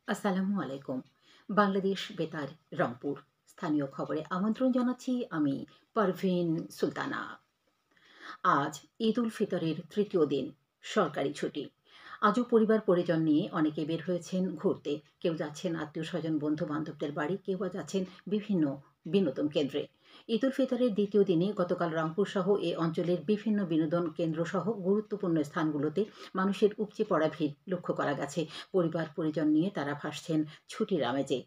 আসসালামু আলাইকুম। বাংলাদেশ বেতার রংপুর স্থানীয় খবরে আমন্ত্রণ জানাচ্ছি আমি পারভিন সুলতানা। আজ ঈদ উল ফিতরের তৃতীয় দিন, সরকারি ছুটি। আজও পরিবার পরিজন নিয়ে অনেকে বের হয়েছেন ঘুরতে। কেউ যাচ্ছেন আত্মীয় স্বজন বন্ধু বান্ধবদের বাড়ি, কেউ বা যাচ্ছেন বিভিন্ন বিনোদন কেন্দ্রে। ঈদ উল ফিতরের দ্বিতীয় দিনে গতকাল রংপুর সহ এ অঞ্চলের বিভিন্ন বিনোদন কেন্দ্র সহ গুরুত্বপূর্ণ স্থানগুলোতে মানুষের উপচে পড়া ভিড় লক্ষ্য করা গেছে। পরিবার পরিজন নিয়ে তারা ভাসছেন ছুটির আমেজে।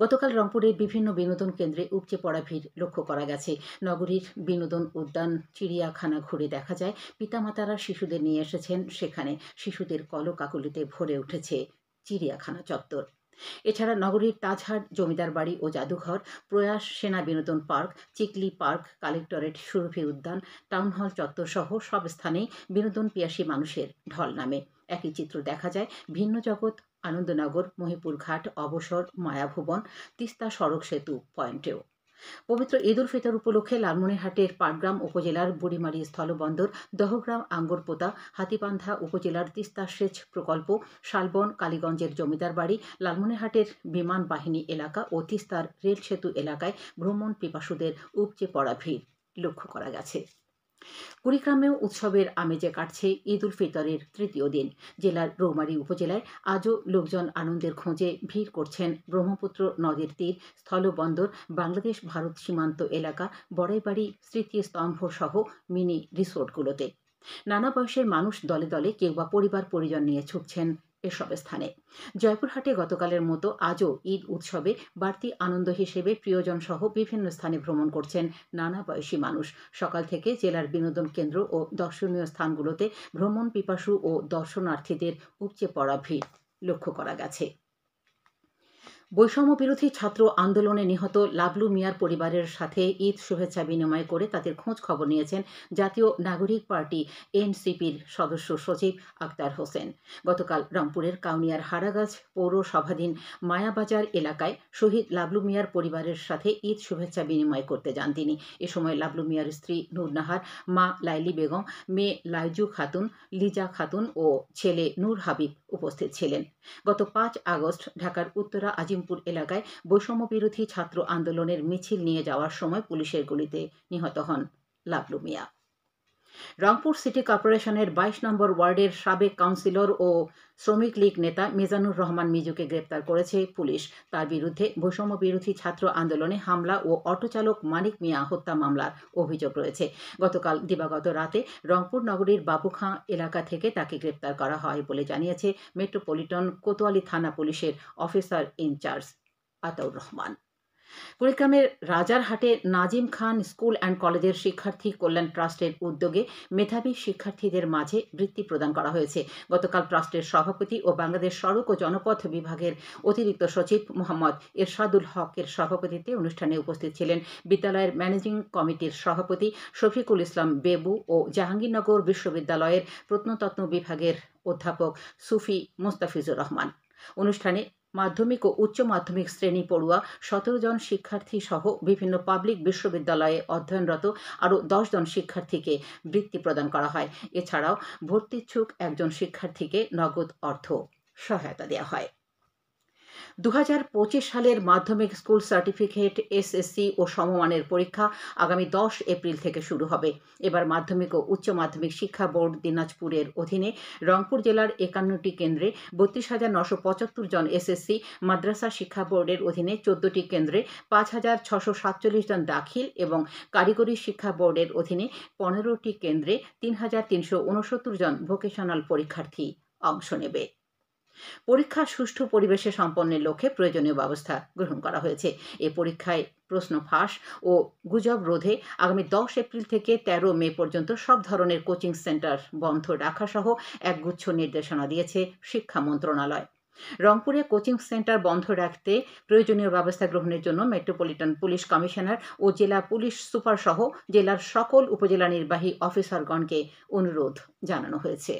গতকাল রংপুরের বিভিন্ন বিনোদন কেন্দ্রে উপচে পড়া ভিড় লক্ষ্য করা গেছে। নগরীর বিনোদন উদ্যান, চিড়িয়াখানা ঘুরে দেখা যায় পিতামাতারা শিশুদের নিয়ে এসেছেন সেখানে। শিশুদের কলকাকলিতে ভরে উঠেছে চিড়িয়াখানা চত্বর। এছাড়া নগরীর তাজহাট জমিদার বাড়ি ও জাদুঘর, প্রয়াস সেনা বিনোদন পার্ক, চিকলি পার্ক, কালেক্টরেট, সুরভি উদ্যান, টাউন হল চত্বর সহ সব স্থানেই বিনোদন পিয়াসী মানুষের ঢল নামে। একই চিত্র দেখা যায় ভিন্ন জগৎ, আনন্দনগর, মহিপুর ঘাট, অবসর, মায়াভুবন, তিস্তা সড়ক সেতু পয়েন্টেও। পবিত্র ঈদ উল ফিতর উপলক্ষে লালমনিরহাটের পাটগ্রাম উপজেলার বুড়িমারি স্থলবন্দর, দহগ্রাম আঙ্গরপোতা, হাতীবান্ধা উপজেলার তিস্তা সেচ প্রকল্প, শালবন, কালীগঞ্জের জমিদার বাড়ি, লালমনিরহাটের বিমান বাহিনী এলাকা ও তিস্তার রেল সেতু এলাকায় ভ্রমণ পিপাসুদের উপচে পড়া ভিড় লক্ষ্য করা গেছে। কুড়িগ্রামেও উৎসবের আমেজে কাটছে ঈদ উল ফিতরের তৃতীয় দিন। জেলার রৌমারী উপজেলায় আজও লোকজন আনন্দের খোঁজে ভিড় করছেন ব্রহ্মপুত্র নদীর তীর, স্থলবন্দর, বাংলাদেশ ভারত সীমান্ত এলাকা, বড়াইবাড়ি স্মৃতিস্তম্ভ সহ মিনি রিসোর্টগুলোতে। নানা বয়সের মানুষ দলে দলে কেউ বা পরিবার পরিজন নিয়ে ছুটছেন এসব স্থানে। জয়পুরহাটে গতকালের মতো আজও ঈদ উৎসবে বাড়তি আনন্দ হিসেবে প্রিয়জন সহ বিভিন্ন স্থানে ভ্রমণ করছেন নানা বয়সী মানুষ। সকাল থেকে জেলার বিনোদন কেন্দ্র ও দর্শনীয় স্থানগুলোতে ভ্রমণ পিপাসু ও দর্শনার্থীদের উপচে পড়া ভিড় লক্ষ্য করা গেছে। বৈষম্য বিরোধী ছাত্র আন্দোলনে নিহত লাবলু মিয়ার পরিবারের সাথে ঈদ শুভেচ্ছা বিনিময় করে তাদের খোঁজ খবর নিয়েছেন জাতীয় নাগরিক পার্টি এনসিপির সদস্য সচিব আক্তার হোসেন। গতকাল রংপুরের কাউনিয়ার হারাগাছ পৌরসভাধীন মায়াবাজার এলাকায় শহীদ লাবলু মিয়ার পরিবারের সাথে ঈদ শুভেচ্ছা বিনিময় করতে যান তিনি। এ সময় লাবলু মিয়ার স্ত্রী নূর নাহার, মা লাইলি বেগম, মেয়ে লাইজু খাতুন, লিজা খাতুন ও ছেলে নূর হাবিব উপস্থিত ছিলেন। গত ৫ আগস্ট ঢাকার উত্তরা আজিমপুর এলাকায় বৈষম্য বিরোধী ছাত্র আন্দোলনের মিছিল নিয়ে যাওয়ার সময় পুলিশের গুলিতে নিহত হন লাবলু মিয়া। রংপুর সিটি কর্পোরেশনের ২২ নম্বর ওয়ার্ডের সাবেক কাউন্সিলর ও শ্রমিক লীগ নেতা মিজানুর রহমান মিজুকে গ্রেপ্তার করেছে পুলিশ। তার বিরুদ্ধে বৈষম্য বিরোধী ছাত্র আন্দোলনে হামলা ও অটোচালক মানিক মিয়া হত্যা মামলার অভিযোগ রয়েছে। গতকাল দিবাগত রাতে রংপুর নগরীর বাবুখাঁ এলাকা থেকে তাকে গ্রেপ্তার করা হয় বলে জানিয়েছে মেট্রোপলিটন কোতোয়ালি থানা পুলিশের অফিসার ইনচার্জ আতাউর রহমান। কুড়িগ্রামের রাজারহাটে নাজিম খান স্কুল অ্যান্ড কলেজের শিক্ষার্থী কল্যাণ ট্রাস্টের উদ্যোগে মেধাবী শিক্ষার্থীদের মাঝে বৃত্তি প্রদান করা হয়েছে। গতকাল ট্রাস্টের সভাপতি ও বাংলাদেশ সড়ক ও জনপথ বিভাগের অতিরিক্ত সচিব মোহাম্মদ এরশাদুল হকের সভাপতিত্বে অনুষ্ঠানে উপস্থিত ছিলেন বিদ্যালয়ের ম্যানেজিং কমিটির সভাপতি শফিকুল ইসলাম বেবু ও জাহাঙ্গীরনগর বিশ্ববিদ্যালয়ের প্রত্নতত্ত্ব বিভাগের অধ্যাপক সুফি মোস্তাফিজুর রহমান। অনুষ্ঠানে মাধ্যমিক ও উচ্চ মাধ্যমিক শ্রেণী পড়ুয়া ১৭ জন শিক্ষার্থী সহ বিভিন্ন পাবলিক বিশ্ববিদ্যালয়ে অধ্যয়নরত আরও ১০ জন শিক্ষার্থীকে বৃত্তি প্রদান করা হয়। এছাড়াও ভর্তিচ্ছুক একজন শিক্ষার্থীকে নগদ অর্থ সহায়তা দেওয়া হয়। ২০২৫ সালের মাধ্যমিক স্কুল সার্টিফিকেট, এসএসসি ও সমমানের পরীক্ষা আগামী ১০ এপ্রিল থেকে শুরু হবে। এবার মাধ্যমিক ও উচ্চ মাধ্যমিক শিক্ষা বোর্ড দিনাজপুরের অধীনে রংপুর জেলার ৫১টি কেন্দ্রে ৩২,৯৭৫ জন, এসএসসি মাদ্রাসা শিক্ষা বোর্ডের অধীনে ১৪টি কেন্দ্রে ৫,৬৪৭ জন দাখিল এবং কারিগরি শিক্ষা বোর্ডের অধীনে ১৫টি কেন্দ্রে ৩,৩৬৯ জন ভোকেশনাল পরীক্ষার্থী অংশ নেবে। পরীক্ষা সুষ্ঠু পরিবেশে সম্পন্নের লক্ষ্যে প্রয়োজনীয় ব্যবস্থা গ্রহণ করা হয়েছে। এ পরীক্ষায় প্রশ্ন ফাঁস ও গুজব রোধে আগামী ১০ এপ্রিল থেকে ১৩ মে পর্যন্ত সব ধরনের কোচিং সেন্টার বন্ধ রাখা সহ একগুচ্ছ নির্দেশনা দিয়েছে শিক্ষা মন্ত্রণালয়। রংপুরে কোচিং সেন্টার বন্ধ রাখতে প্রয়োজনীয় ব্যবস্থা গ্রহণের জন্য মেট্রোপলিটন পুলিশ কমিশনার ও জেলা পুলিশ সুপার সহ জেলার সকল উপজেলা নির্বাহী অফিসারগণকে অনুরোধ জানানো হয়েছে।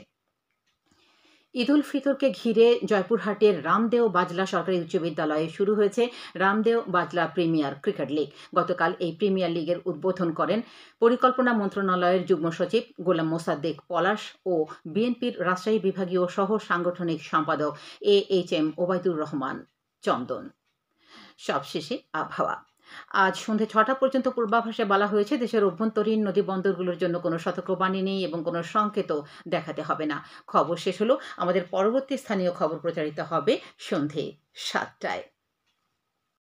ঈদ উল ফিতরকে ঘিরে জয়পুরহাটের রামদেও বাজলা সরকারি উচ্চ বিদ্যালয়ে শুরু হয়েছে Ramdev Bajla premier cricket league. গতকাল এই প্রিমিয়ার লিগের উদ্বোধন করেন পরিকল্পনা মন্ত্রণালয়ের যুগ্ম সচিব গোলাম মোসাদ্দেক পলাশ ও বিএনপির রাজশাহী বিভাগীয় সহ সাংগঠনিক সম্পাদক AHM ওবায়দুর রহমান চন্দন। সবশেষে আবহাওয়া। আজ সন্ধে ৬টা পর্যন্ত পূর্বাভাসে বলা হয়েছে দেশের অভ্যন্তরীণ নদী বন্দরগুলোর জন্য কোনো সতর্কবাণী নেই এবং কোনো সংকেতও দেখাতে হবে না। খবর শেষ হলো। আমাদের পরবর্তী স্থানীয় খবর প্রচারিত হবে সন্ধে ৭টায়।